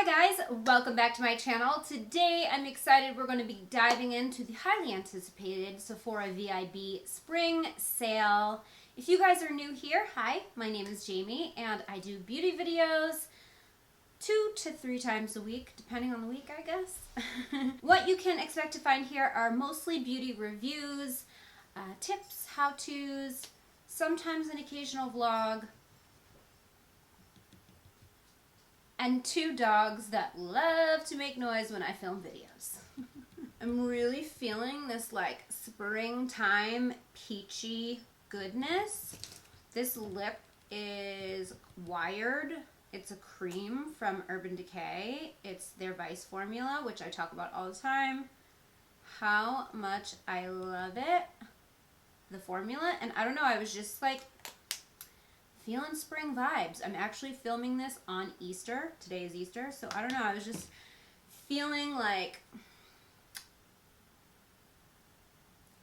guys, welcome back to my channel. Today I'm excited we're going to be diving into the highly anticipated Sephora Vib spring sale. If you guys are new here, hi, my name is Jamie and I do beauty videos 2 to 3 times a week, depending on the week, I guess. What you can expect to find here are mostly beauty reviews, tips, how-tos, sometimes an occasional vlog, and 2 dogs that love to make noise when I film videos. I'm really feeling this like springtime peachy goodness. This lip is Wired. It's a cream from Urban Decay. It's their Vice formula, which I talk about all the time. How much I love it. The formula. And I don't know, I was just like feeling spring vibes. I'm actually filming this on Easter. Today is Easter, so I don't know. I was just feeling like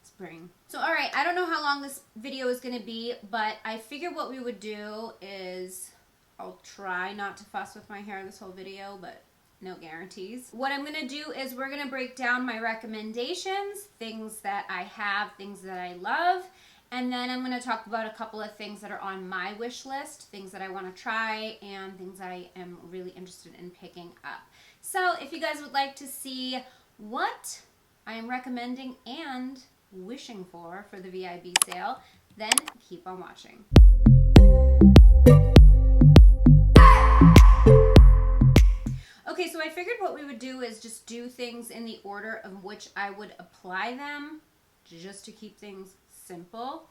spring. So alright, I don't know how long this video is going to be, but I figured what we would do is, I'll try not to fuss with my hair this whole video, but no guarantees. What I'm going to do is we're going to break down my recommendations, things that I have, things that I love, and then I'm going to talk about a couple of things that are on my wish list, things that I want to try, and things I am really interested in picking up. So if you guys would like to see what I am recommending and wishing for the VIB sale, then keep on watching. Okay, so I figured what we would do is just do things in the order of which I would apply them, just to keep things simple.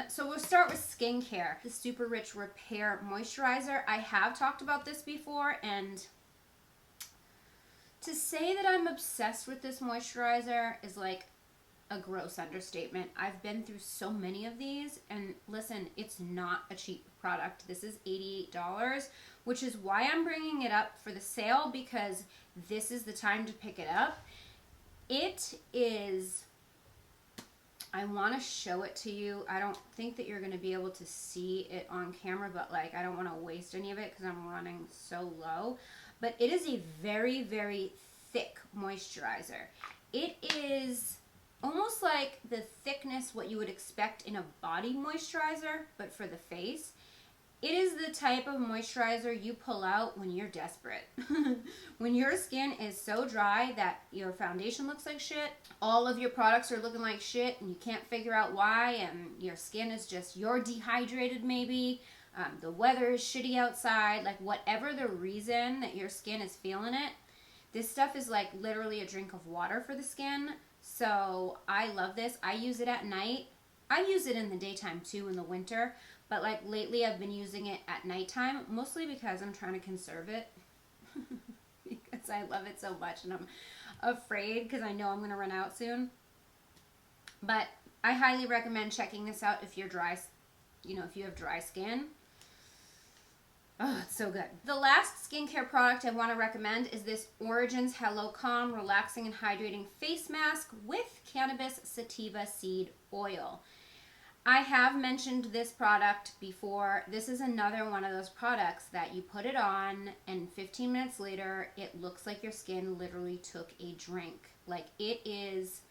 So we'll start with skincare. The Super Rich Repair Moisturizer. I have talked about this before, and to say that I'm obsessed with this moisturizer is like a gross understatement. I've been through so many of these, and listen, it's not a cheap product. This is $88, which is why I'm bringing it up for the sale, because this is the time to pick it up. It is, I want to show it to you. I don't think that you're going to be able to see it on camera, but like I don't want to waste any of it because I'm running so low. But it is a very, very thick moisturizer. It is almost like the thickness what you would expect in a body moisturizer, but for the face. It is the type of moisturizer you pull out when you're desperate. When your skin is so dry that your foundation looks like shit, all of your products are looking like shit, and you can't figure out why, and your skin is just, you're dehydrated maybe, the weather is shitty outside, like whatever the reason that your skin is feeling it, this stuff is like literally a drink of water for the skin. So I love this. I use it at night. I use it in the daytime too in the winter. But like lately I've been using it at nighttime, mostly because I'm trying to conserve it. Because I love it so much and I'm afraid because I know I'm going to run out soon. But I highly recommend checking this out if you're dry, if you have dry skin. Oh, it's so good. The last skincare product I want to recommend is this Origins Hello Calm Relaxing and Hydrating Face Mask with Cannabis Sativa Seed Oil. I have mentioned this product before. This is another one of those products that you put it on and 15 minutes later, it looks like your skin literally took a drink. Like it is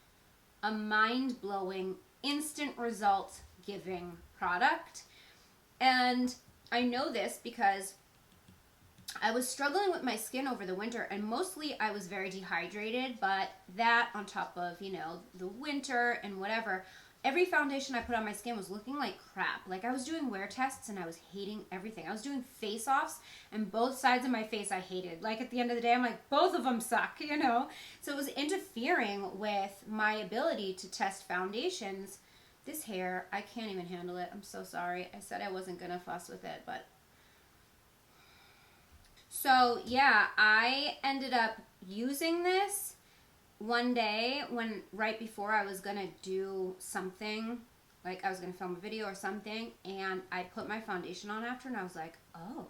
a mind-blowing, instant result-giving product. And I know this because I was struggling with my skin over the winter, and mostly I was very dehydrated, but that on top of, the winter and whatever, every foundation I put on my skin was looking like crap. Like I was doing wear tests and I was hating everything. I was doing face-offs and both sides of my face I hated. Like at the end of the day, I'm like, both of them suck, So it was interfering with my ability to test foundations. This hair, I can't even handle it. I'm so sorry. I said I wasn't going to fuss with it, but. So yeah, I ended up using this one day right before I was going to do something, like I was going to film a video or something, and I put my foundation on after, and I was like, oh,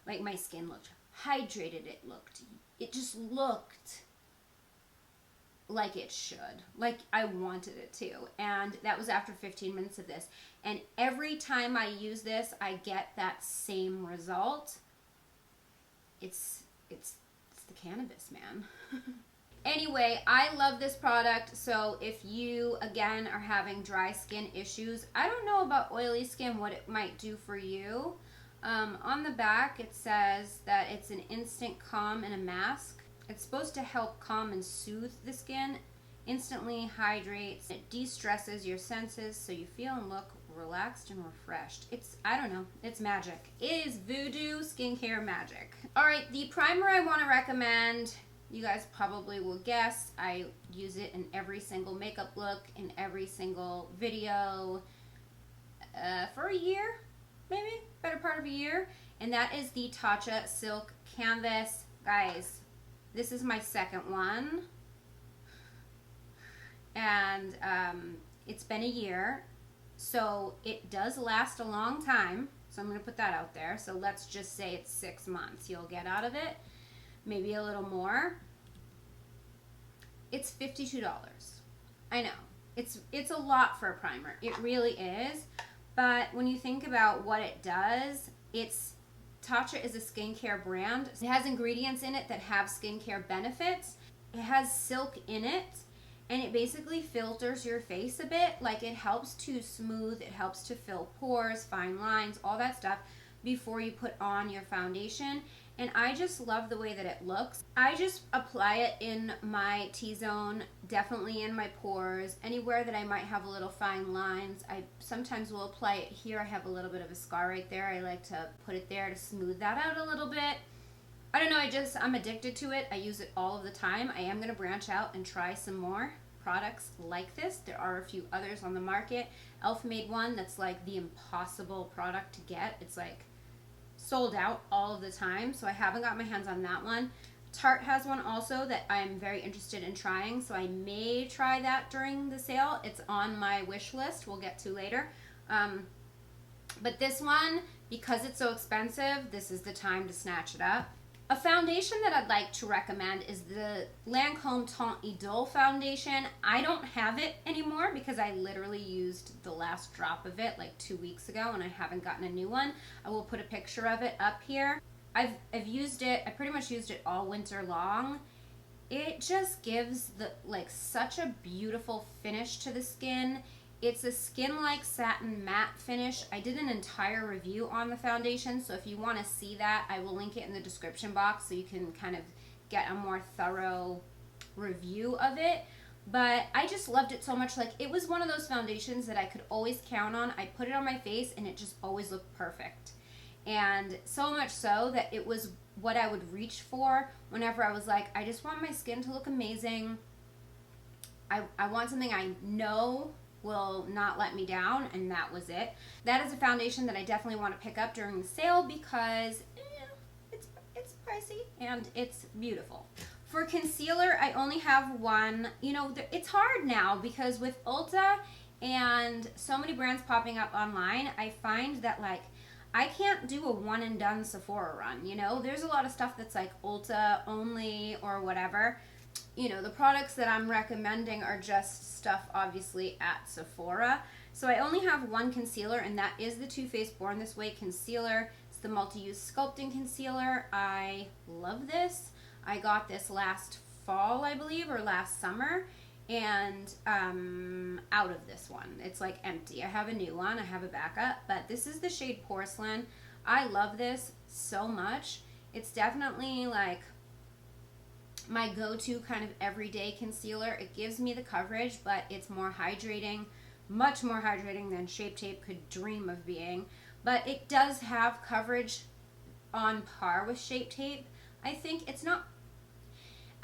like my skin looked hydrated. It just looked like it should, like I wanted it to. And that was after 15 minutes of this, and every time I use this I get that same result. It's It's the cannabis, man. Anyway, I love this product. So if you, again, are having dry skin issues, I don't know about oily skin, what it might do for you. On the back, it says that it's an instant calm and a mask. It's supposed to help calm and soothe the skin, instantly hydrates, it de-stresses your senses so you feel and look relaxed and refreshed. It's, I don't know, it's magic. It is voodoo skincare magic. All right, the primer I want to recommend, you guys probably will guess, I use it in every single makeup look, in every single video, for a year, maybe, better part of a year, and that is the Tatcha Silk Canvas. Guys, this is my second one, and it's been a year, so it does last a long time, so I'm going to put that out there. So let's just say it's 6 months you'll get out of it, maybe a little more. It's $52. I know, it's a lot for a primer, it really is, but when you think about what it does, Tatcha is a skincare brand. It has ingredients in it that have skincare benefits. It has silk in it, and it basically filters your face a bit. Like, it helps to smooth, it helps to fill pores, fine lines, all that stuff before you put on your foundation. And I just love the way that it looks. I just apply it in my T-zone, definitely in my pores, anywhere that I might have a little fine lines. I sometimes will apply it here. I have a little bit of a scar right there. I like to put it there to smooth that out a little bit. I don't know, I'm addicted to it. I use it all of the time. I am gonna branch out and try some more products like this. There are a few others on the market. Elf made one that's like the impossible product to get. It's like sold out all of the time, so I haven't got my hands on that one. Tarte has one also that I'm very interested in trying, so I may try that during the sale. It's on my wish list, we'll get to later. But this one, because it's so expensive, this is the time to snatch it up. A foundation that I'd like to recommend is the Lancome Teint Idole foundation. I don't have it anymore because I literally used the last drop of it like 2 weeks ago and I haven't gotten a new one. I will put a picture of it up here. I've used it, I pretty much used it all winter long. It just gives such a beautiful finish to the skin. It's a skin-like satin matte finish. I did an entire review on the foundation, so if you want to see that, I will link it in the description box so you can kind of get a more thorough review of it. But I just loved it so much. Like, it was one of those foundations that I could always count on. I put it on my face and it just always looked perfect. And so much so that it was what I would reach for whenever I was like, I just want my skin to look amazing. I want something I know will not let me down, and that was it. That is a foundation that I definitely want to pick up during the sale because it's pricey and it's beautiful. For concealer, I only have one. You know, it's hard now because with Ulta and so many brands popping up online, I find that like I can't do a one and done Sephora run, you know? There's a lot of stuff that's like Ulta only or whatever. You know, the products that I'm recommending are just stuff obviously at Sephora. So I only have one concealer, and that is the Too Faced Born This Way concealer. It's the multi-use sculpting concealer. I love this. I got this last fall, I believe, or last summer, and out of this one. It's like empty. I have a new one. I have a backup, but this is the shade Porcelain. I love this so much. It's definitely like my go-to kind of everyday concealer. It gives me the coverage, but it's more hydrating, much more hydrating than Shape Tape could dream of being. But it does have coverage on par with Shape Tape. I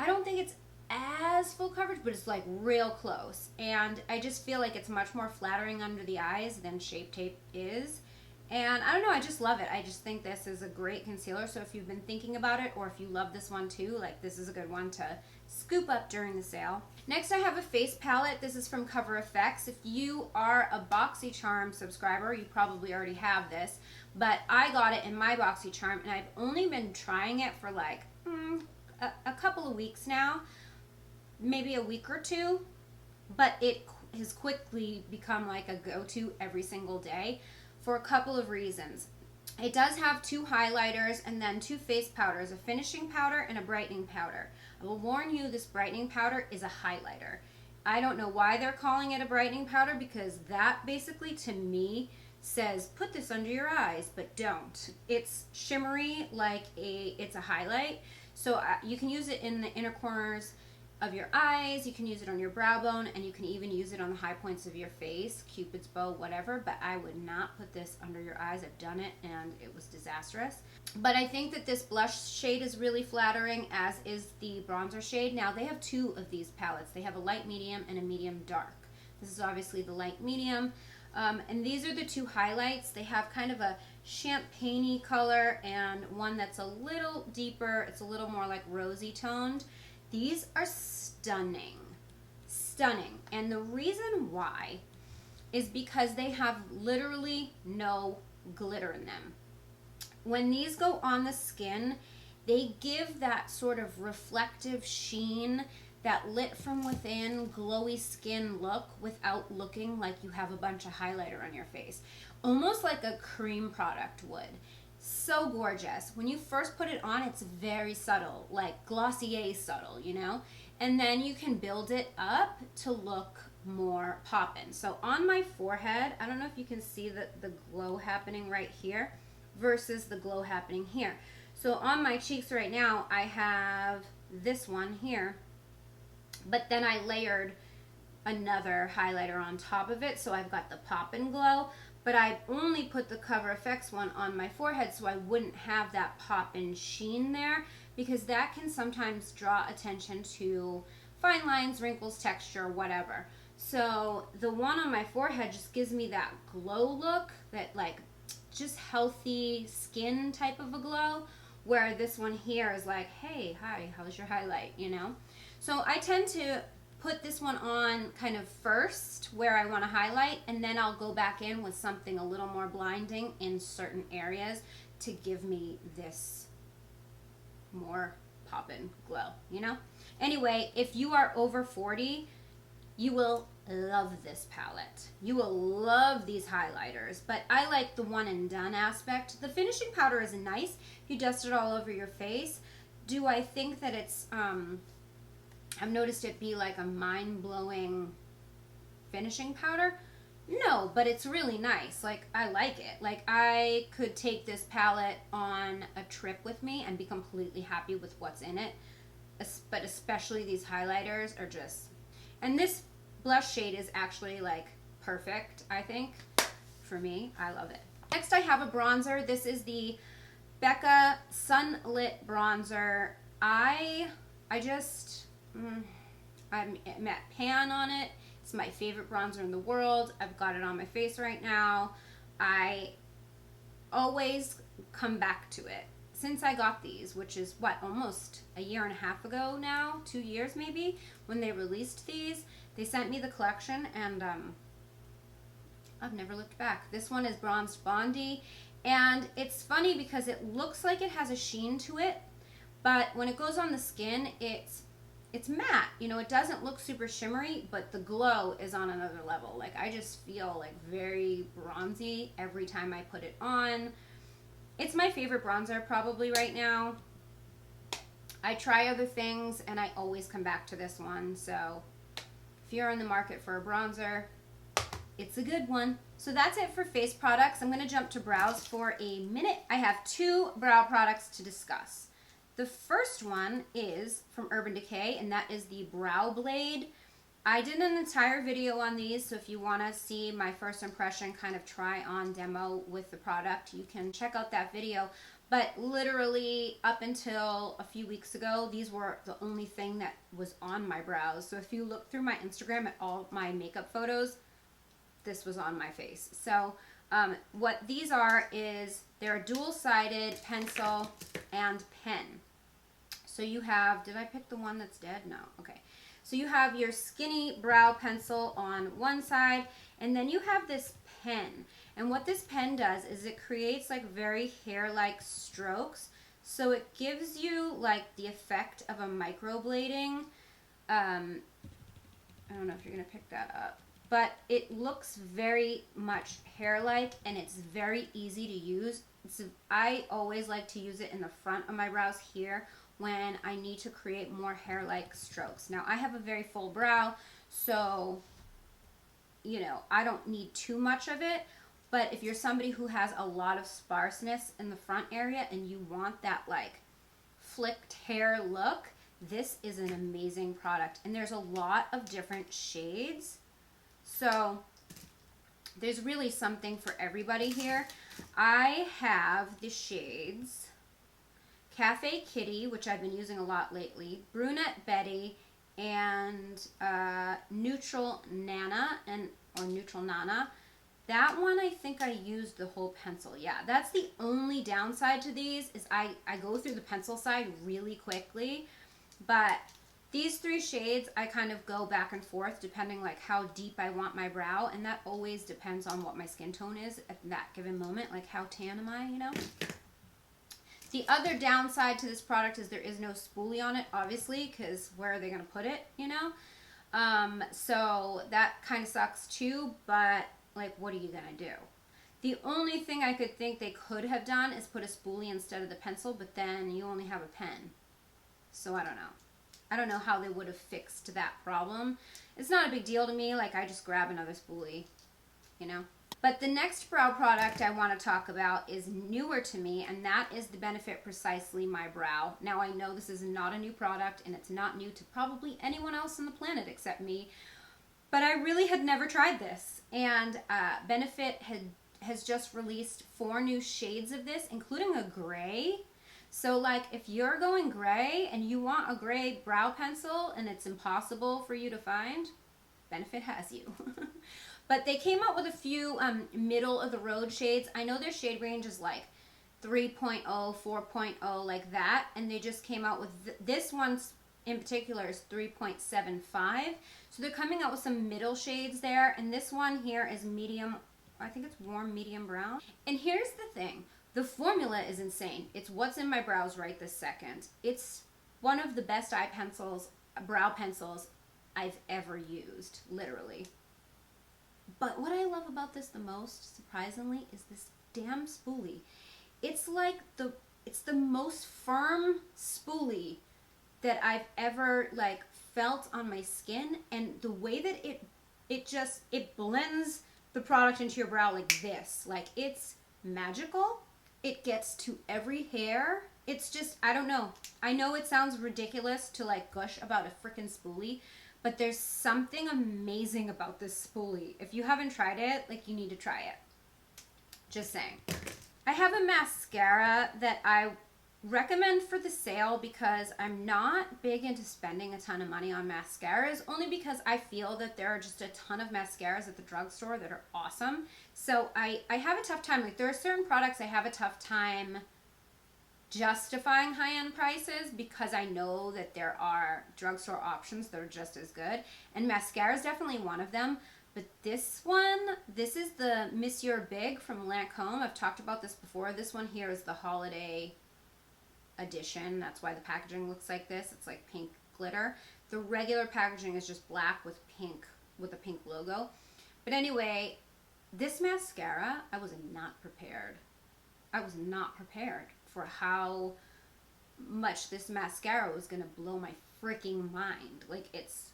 don't think it's as full coverage, but it's like real close. And I just feel like it's much more flattering under the eyes than Shape Tape is. And I don't know, I just love it. I just think this is a great concealer. So if you've been thinking about it, or if you love this one too, like this is a good one to scoop up during the sale. Next I have a face palette. This is from Cover FX. If you are a BoxyCharm subscriber, you probably already have this. But I got it in my BoxyCharm, and I've only been trying it for like a couple of weeks now. Maybe a week or two. But it has quickly become like a go-to every single day. For a couple of reasons. It does have 2 highlighters and then 2 face powders, a finishing powder and a brightening powder. I will warn you, this brightening powder is a highlighter. I don't know why they're calling it a brightening powder, because that basically to me says put this under your eyes, but don't. It's shimmery like it's a highlight. So you can use it in the inner corners of your eyes, you can use it on your brow bone, and you can even use it on the high points of your face, Cupid's bow, whatever, but I would not put this under your eyes. I've done it and it was disastrous. But I think that this blush shade is really flattering, as is the bronzer shade. Now they have 2 of these palettes. They have a light medium and a medium dark. This is obviously the light medium. And these are the 2 highlights. They have kind of a champagne-y color and one that's a little deeper. It's a little more like rosy toned. These are stunning, stunning. And the reason why is because they have literally no glitter in them. When these go on the skin, they give that sort of reflective sheen, that lit from within, glowy skin look without looking like you have a bunch of highlighter on your face. Almost like a cream product would. So gorgeous. When you first put it on, it's very subtle, like Glossier subtle, you know? And then you can build it up to look more poppin'. So on my forehead, I don't know if you can see the glow happening right here versus the glow happening here. So on my cheeks right now, I have this one here, but then I layered another highlighter on top of it, so I've got the poppin' glow. But I only put the Cover FX one on my forehead so I wouldn't have that pop and sheen there, because that can sometimes draw attention to fine lines, wrinkles, texture, whatever. So the one on my forehead just gives me that glow look, that like just healthy skin type of a glow, where this one here is like, hey, hi, how's your highlight, you know? So I tend to put this one on kind of first where I want to highlight, and then I'll go back in with something a little more blinding in certain areas to give me this more poppin' glow, you know? Anyway, if you are over 40, you will love this palette. You will love these highlighters, but I like the one and done aspect. The finishing powder is nice if you dust it all over your face. Do I think that it's I've noticed it be like a mind-blowing finishing powder? No, but it's really nice. Like, I like it. Like, I could take this palette on a trip with me and be completely happy with what's in it. But especially these highlighters are just... And this blush shade is actually, like, perfect, I think, for me. I love it. Next, I have a bronzer. This is the Becca Sunlit Bronzer. I'm at pan on it. It's my favorite bronzer in the world. I've got it on my face right now. I always come back to it. Since I got these, which is what, almost a year and a half ago now, 2 years maybe, when they released these, they sent me the collection, and I've never looked back. This one is Bronzed Bondi, and it's funny because it looks like it has a sheen to it, but when it goes on the skin, it's matte. You know, it doesn't look super shimmery, but the glow is on another level. Like, I just feel like very bronzy every time I put it on. It's my favorite bronzer probably right now. I try other things and I always come back to this one. So if you're in the market for a bronzer, it's a good one. So that's it for face products. I'm going to jump to brows for a minute. I have 2 brow products to discuss. The first one is from Urban Decay, and that is the Brow Blade. I did an entire video on these, so if you want to see my first impression kind of try on demo with the product, you can check out that video. But literally up until a few weeks ago, these were the only thing that was on my brows. So if you look through my Instagram at all my makeup photos, this was on my face. So what these are is they're a dual-sided pencil and pen. So you have, did I pick the one that's dead? No. Okay. So you have your skinny brow pencil on one side, and then you have this pen. And what this pen does is it creates like very hair-like strokes. So it gives you like the effect of a microblading. I don't know if you're going to pick that up. But it looks very much hair-like, and it's very easy to use. I always like to use it in the front of my brows here when I need to create more hair-like strokes. Now, I have a very full brow, so, you know, I don't need too much of it. But if you're somebody who has a lot of sparseness in the front area and you want that, like, flicked hair look, this is an amazing product. And there's a lot of different shades. So there's really something for everybody here. I have the shades Cafe Kitty, which I've been using a lot lately, Brunette Betty, and Neutral Nana, or Neutral Nana. That one, I think I used the whole pencil. Yeah, that's the only downside to these, is I go through the pencil side really quickly. But these three shades, I kind of go back and forth depending like how deep I want my brow. And that always depends on what my skin tone is at that given moment. Like how tan am I, you know? The other downside to this product is there is no spoolie on it, obviously, because where are they going to put it, you know? So that kind of sucks too, but like, what are you going to do? The only thing I could think they could have done is put a spoolie instead of the pencil, but then you only have a pen. So I don't know. I don't know how they would have fixed that problem. It's not a big deal to me. Like, I just grab another spoolie, you know? But the next brow product I want to talk about is newer to me, and that is the Benefit Precisely My Brow. Now, I know this is not a new product, and it's not new to probably anyone else on the planet except me, but I really had never tried this. And Benefit has just released 4 new shades of this, including a gray. So, like, if you're going gray and you want a gray brow pencil and it's impossible for you to find, Benefit has you. But they came out with a few middle-of-the-road shades. I know their shade range is, like, 3.0, 4.0, like that. And they just came out with this one in particular is 3.75. So they're coming out with some middle shades there. And this one here is medium, I think it's warm medium brown. And here's the thing. The formula is insane. It's what's in my brows right this second. It's one of the best brow pencils I've ever used, literally. But what I love about this the most, surprisingly, is this damn spoolie. It's like it's the most firm spoolie that I've ever like felt on my skin, and the way that it blends the product into your brow like this. Like, it's magical. It gets to every hair. It's just, I don't know. I know it sounds ridiculous to like gush about a freaking spoolie, but there's something amazing about this spoolie. If you haven't tried it, like, you need to try it. Just saying. I have a mascara that I recommend for the sale because I'm not big into spending a ton of money on mascaras, only because I feel that there are just a ton of mascaras at the drugstore that are awesome. So I have a tough time. Like, there are certain products I have a tough time justifying high-end prices because I know that there are drugstore options that are just as good. And mascara is definitely one of them. But this is the Monsieur Big from Lancome. I've talked about this before. This one here is the holiday edition. That's why the packaging looks like this. It's like pink glitter. The regular packaging is just black with a pink logo. But anyway, this mascara, I was not prepared. I was not prepared for how much this mascara was going to blow my freaking mind. Like, it's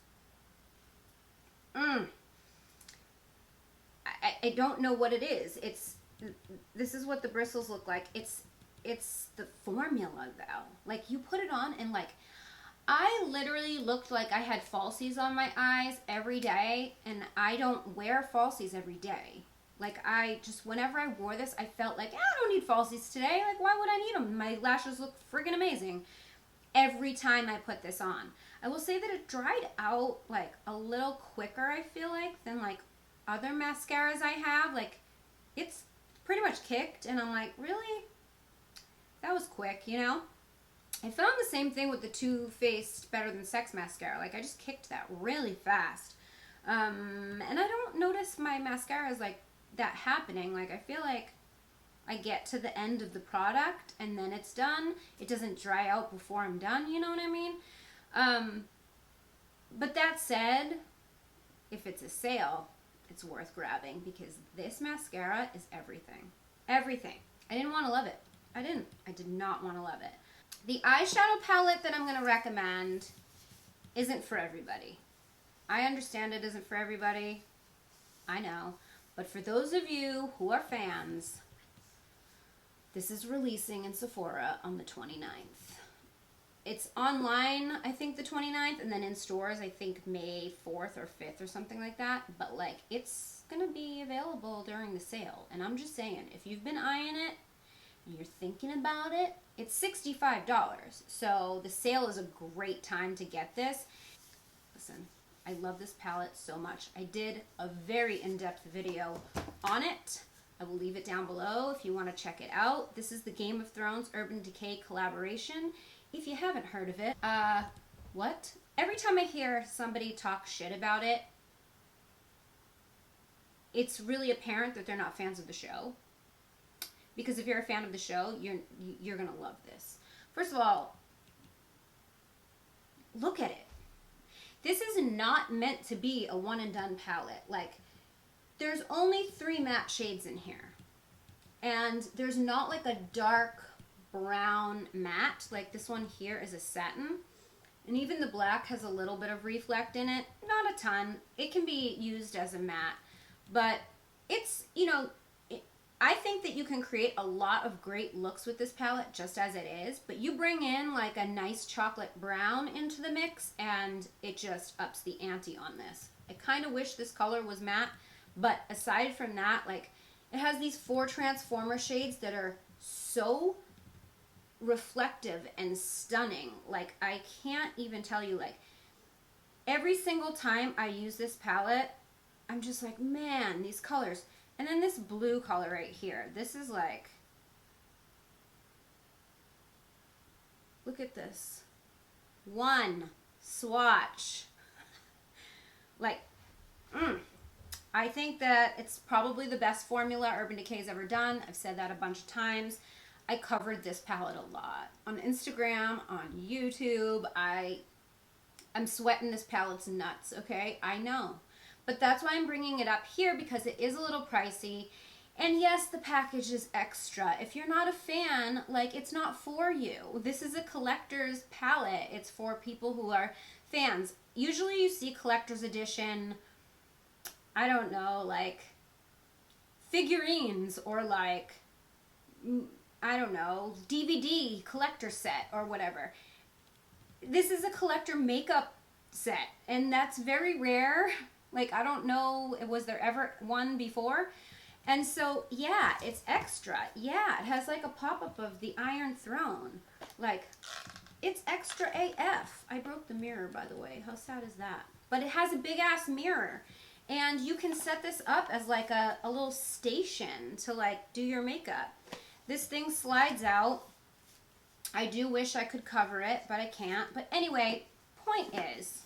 I don't know what it is. This is what the bristles look like. It's the formula, though. Like, you put it on and, like, I literally looked like I had falsies on my eyes every day, and I don't wear falsies every day. Like, whenever I wore this, I felt like, I don't need falsies today. Like, why would I need them? My lashes look friggin' amazing every time I put this on. I will say that it dried out, like, a little quicker, I feel like, than, like, other mascaras I have. Like, it's pretty much kicked, and I'm like, really? That was quick, you know? I found the same thing with the Too Faced Better Than Sex mascara. Like, I just kicked that really fast. And I don't notice my mascaras like that happening. Like, I feel like I get to the end of the product and then it's done. It doesn't dry out before I'm done, you know what I mean? But that said, if it's a sale, it's worth grabbing because this mascara is everything. Everything. I didn't want to love it. I did not want to love it. The eyeshadow palette that I'm going to recommend isn't for everybody. I understand it isn't for everybody. I know. But for those of you who are fans, this is releasing in Sephora on the 29th. It's online, I think, the 29th, and then in stores, I think May 4th or 5th or something like that. But, like, it's going to be available during the sale. And I'm just saying, if you've been eyeing it and you're thinking about it, it's $65. So the sale is a great time to get this. Listen, I love this palette so much. I did a very in-depth video on it. I will leave it down below if you want to check it out. This is the Game of Thrones Urban Decay collaboration. If you haven't heard of it, what? Every time I hear somebody talk shit about it, it's really apparent that they're not fans of the show. Because if you're a fan of the show, you're gonna love this. First of all, look at it. This is not meant to be a one and done palette. Like, there's only 3 matte shades in here. And there's not like a dark brown matte. Like this one here is a satin. And even the black has a little bit of reflect in it. Not a ton. It can be used as a matte. But it's, you know, I think that you can create a lot of great looks with this palette just as it is. But you bring in like a nice chocolate brown into the mix and it just ups the ante on this. I kind of wish this color was matte. But aside from that, like, it has these 4 transformer shades that are so reflective and stunning. Like, I can't even tell you, like, every single time I use this palette, I'm just like, man, these colors. And then this blue color right here, this is like, look at this. One swatch. Like, I think that it's probably the best formula Urban Decay's ever done. I've said that a bunch of times. I covered this palette a lot. On Instagram, on YouTube, I'm sweating this palette's nuts, okay? I know. But that's why I'm bringing it up here, because it is a little pricey. And yes, the package is extra. If you're not a fan, like, it's not for you. This is a collector's palette. It's for people who are fans. Usually you see collector's edition, I don't know, like figurines or like, I don't know, DVD collector set or whatever. This is a collector makeup set, and that's very rare. Like, I don't know, was there ever one before? And so, yeah, it's extra. Yeah, it has like a pop-up of the Iron Throne. Like, it's extra AF. I broke the mirror, by the way. How sad is that? But it has a big-ass mirror. And you can set this up as like a little station to like do your makeup. This thing slides out. I do wish I could cover it, but I can't. But anyway, point is,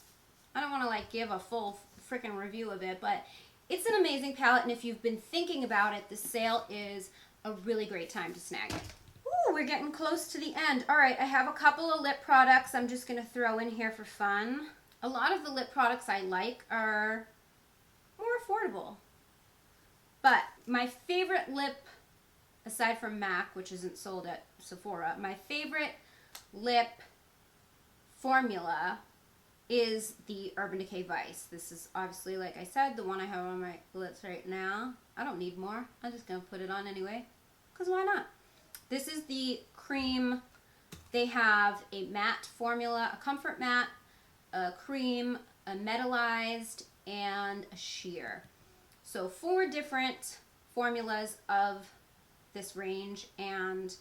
I don't want to like give a full freaking review of it, but it's an amazing palette, and if you've been thinking about it, the sale is a really great time to snag it. Ooh, we're getting close to the end. All right, I have a couple of lip products I'm just going to throw in here for fun. A lot of the lip products I like are more affordable. But my favorite lip, aside from MAC, which isn't sold at Sephora, my favorite lip formula is the Urban Decay Vice. This is obviously, like I said, the one I have on my lips right now. I don't need more. I'm just going to put it on anyway, because why not? This is the cream. They have a matte formula, a comfort matte, a cream, a metallized, and a sheer. So 4 different formulas of this range, and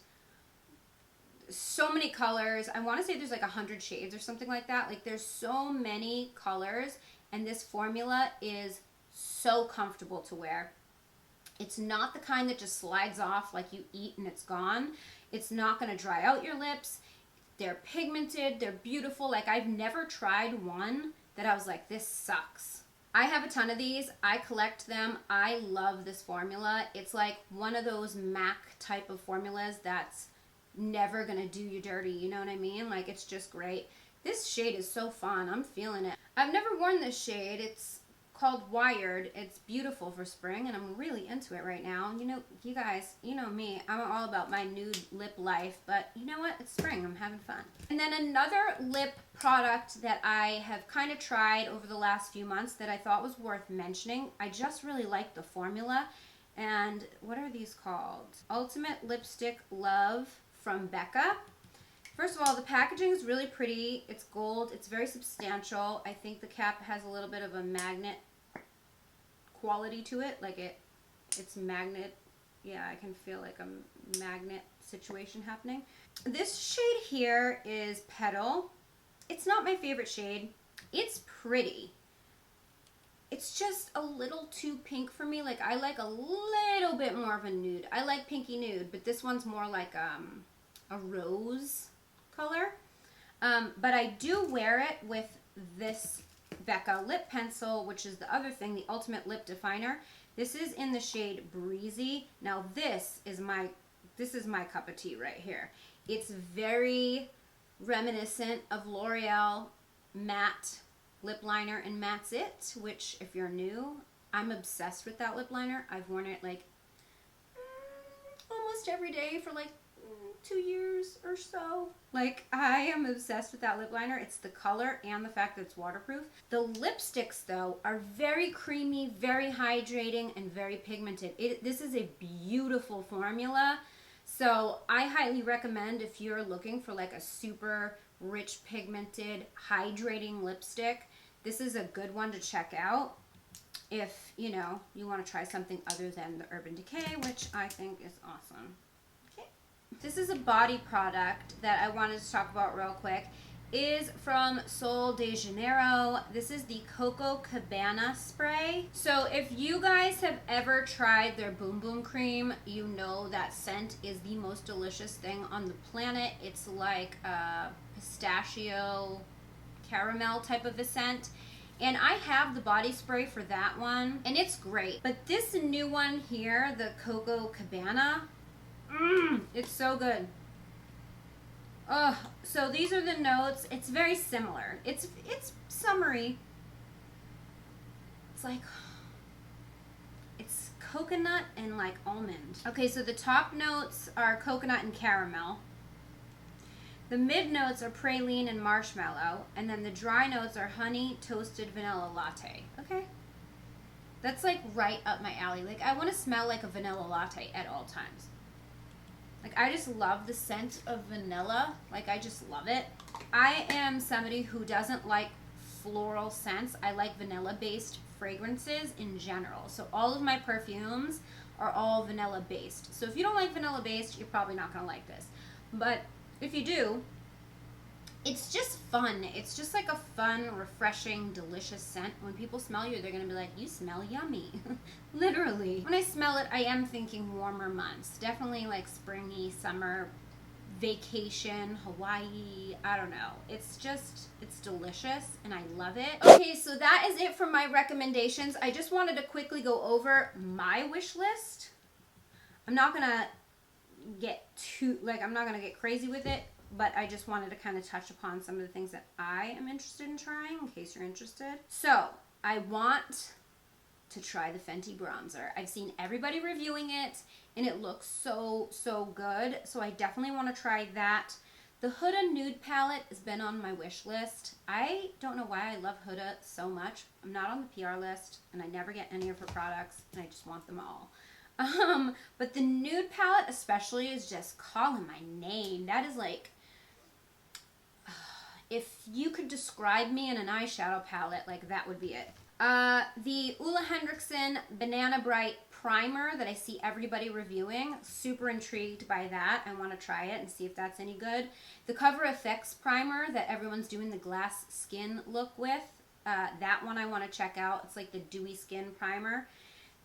so many colors. I want to say there's like 100 shades or something like that. Like, there's so many colors, and this formula is so comfortable to wear. It's not the kind that just slides off like you eat and it's gone. It's not going to dry out your lips. They're pigmented. They're beautiful. Like, I've never tried one that I was like, this sucks. I have a ton of these. I collect them. I love this formula. It's like one of those MAC type of formulas that's never gonna do you dirty, you know what I mean? Like, it's just great. This shade is so fun. I'm feeling it. I've never worn this shade. It's called Wired. It's beautiful for spring, and I'm really into it right now. You know, you guys, you know me, I'm all about my nude lip life, but you know what? It's spring. I'm having fun. And then another lip product that I have kind of tried over the last few months that I thought was worth mentioning. I just really like the formula. And what are these called? Ultimate Lipstick Love from Becca. First of all, the packaging is really pretty. It's gold. It's very substantial. I think the cap has a little bit of a magnet quality to it. Like it's magnet. Yeah, I can feel like a magnet situation happening. This shade here is Petal. It's not my favorite shade. It's pretty. It's just a little too pink for me. Like, I like a little bit more of a nude. I like pinky nude, but this one's more like a rose color. But I do wear it with this Becca lip pencil, which is the other thing, the Ultimate Lip Definer. This is in the shade Breezy. Now this is my cup of tea right here. It's very reminiscent of L'Oreal matte lip liner and Mattes It, which if you're new, I'm obsessed with that lip liner. I've worn it like almost every day for like 2 years or so. Like, I am obsessed with that lip liner. It's the color and the fact that it's waterproof. The lipsticks though are very creamy, very hydrating, and very pigmented. This is a beautiful formula. So I highly recommend if you're looking for like a super rich pigmented hydrating lipstick, this is a good one to check out if you know you want to try something other than the Urban Decay, which I think is awesome. Okay, this is a body product that I wanted to talk about real quick. Is from Sol de Janeiro. This is the Coco Cabana spray. So if you guys have ever tried their Boom Boom cream, you know that scent is the most delicious thing on the planet. It's like a pistachio caramel type of a scent. And I have the body spray for that one, and it's great. But this new one here, the Coco Cabana, it's so good. Oh, so these are the notes. It's very similar. It's summery. It's like, it's coconut and like almond. Okay, so the top notes are coconut and caramel. The mid notes are praline and marshmallow, and then the dry notes are honey, toasted vanilla latte. Okay, that's like right up my alley. Like, I want to smell like a vanilla latte at all times. Like, I just love the scent of vanilla. Like, I just love it. I am somebody who doesn't like floral scents. I like vanilla-based fragrances in general. So all of my perfumes are all vanilla-based. So if you don't like vanilla-based, you're probably not going to like this. But if you do, it's just fun. It's just like a fun, refreshing, delicious scent. When people smell you, they're going to be like, you smell yummy. Literally. When I smell it, I am thinking warmer months. Definitely like springy, summer, vacation, Hawaii. I don't know. It's delicious and I love it. Okay, so that is it for my recommendations. I just wanted to quickly go over my wish list. I'm not going to get I'm not going to get crazy with it. But I just wanted to kind of touch upon some of the things that I am interested in trying, in case you're interested. So, I want to try the Fenty bronzer. I've seen everybody reviewing it, and it looks so, so good. So, I definitely want to try that. The Huda Nude palette has been on my wish list. I don't know why I love Huda so much. I'm not on the PR list, and I never get any of her products, and I just want them all. But the nude palette especially is just calling my name. That is like, if you could describe me in an eyeshadow palette, like that would be it. The Ole Henriksen Banana Bright primer that I see everybody reviewing, super intrigued by that. I want to try it and see if that's any good. The Cover FX primer that everyone's doing the glass skin look with, that one I want to check out. It's like the dewy skin primer.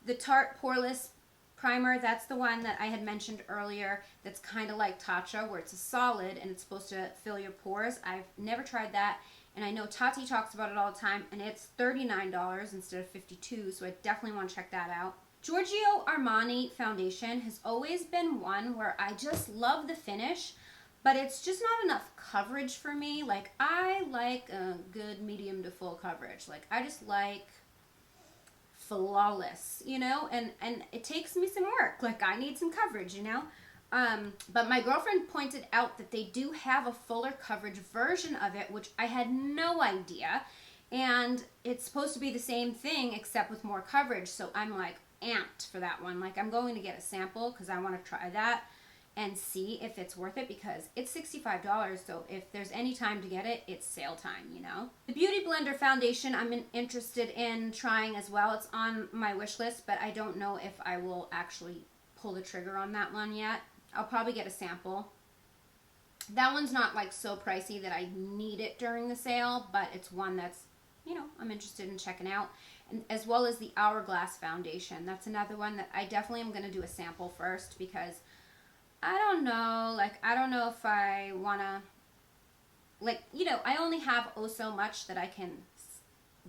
The Tarte Poreless primer, that's the one that I had mentioned earlier, that's kind of like Tatcha, where it's a solid and it's supposed to fill your pores. I've never tried that, and I know Tati talks about it all the time, and it's $39 instead of $52, so I definitely want to check that out. Giorgio Armani foundation has always been one where I just love the finish, but it's just not enough coverage for me. Like, I like a good medium to full coverage. Like, I just like flawless, you know, and it takes me some work. Like, I need some coverage, you know. But my girlfriend pointed out that they do have a fuller coverage version of it, which I had no idea. And it's supposed to be the same thing except with more coverage. So I'm like amped for that one. Like, I'm going to get a sample because I want to try that and see if it's worth it, because it's $65. So if there's any time to get it, it's sale time, you know. The Beauty Blender foundation I'm interested in trying as well. It's on my wish list, but I don't know if I will actually pull the trigger on that one yet. I'll probably get a sample. That one's not like so pricey that I need it during the sale, but it's one that's, you know, I'm interested in checking out. And as well as the Hourglass foundation. That's another one that I definitely am going to do a sample first, because I don't know, like, I don't know if I want to, like, you know, I only have oh so much that I can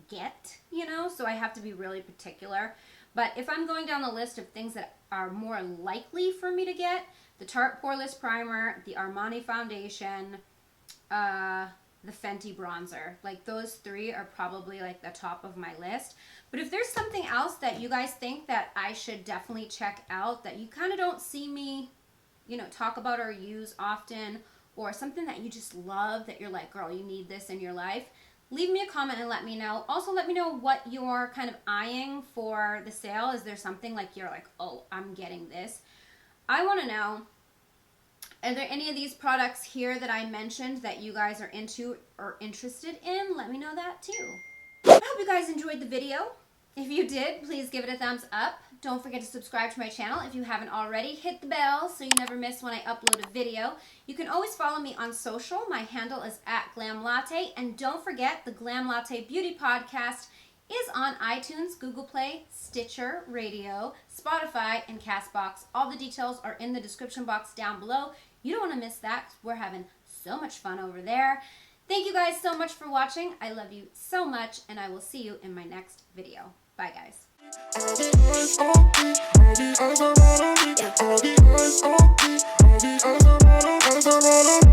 get, you know, so I have to be really particular. But if I'm going down the list of things that are more likely for me to get, the Tarte Poreless Primer, the Armani Foundation, the Fenty Bronzer. Like, those three are probably like the top of my list. But if there's something else that you guys think that I should definitely check out that you kind of don't see me, you know, talk about or use often, or something that you just love that you're like, girl, you need this in your life, leave me a comment and let me know. Also, let me know what you're kind of eyeing for the sale. Is there something like you're like, oh, I'm getting this? I want to know, are there any of these products here that I mentioned that you guys are into or interested in? Let me know that too. I hope you guys enjoyed the video. If you did, please give it a thumbs up. Don't forget to subscribe to my channel if you haven't already. Hit the bell so you never miss when I upload a video. You can always follow me on social. My handle is @GlamLatte. And don't forget, the Glam Latte Beauty Podcast is on iTunes, Google Play, Stitcher, Radio, Spotify, and CastBox. All the details are in the description box down below. You don't want to miss that. We're having so much fun over there. Thank you guys so much for watching. I love you so much, and I will see you in my next video. Bye, guys. All the eyes on me.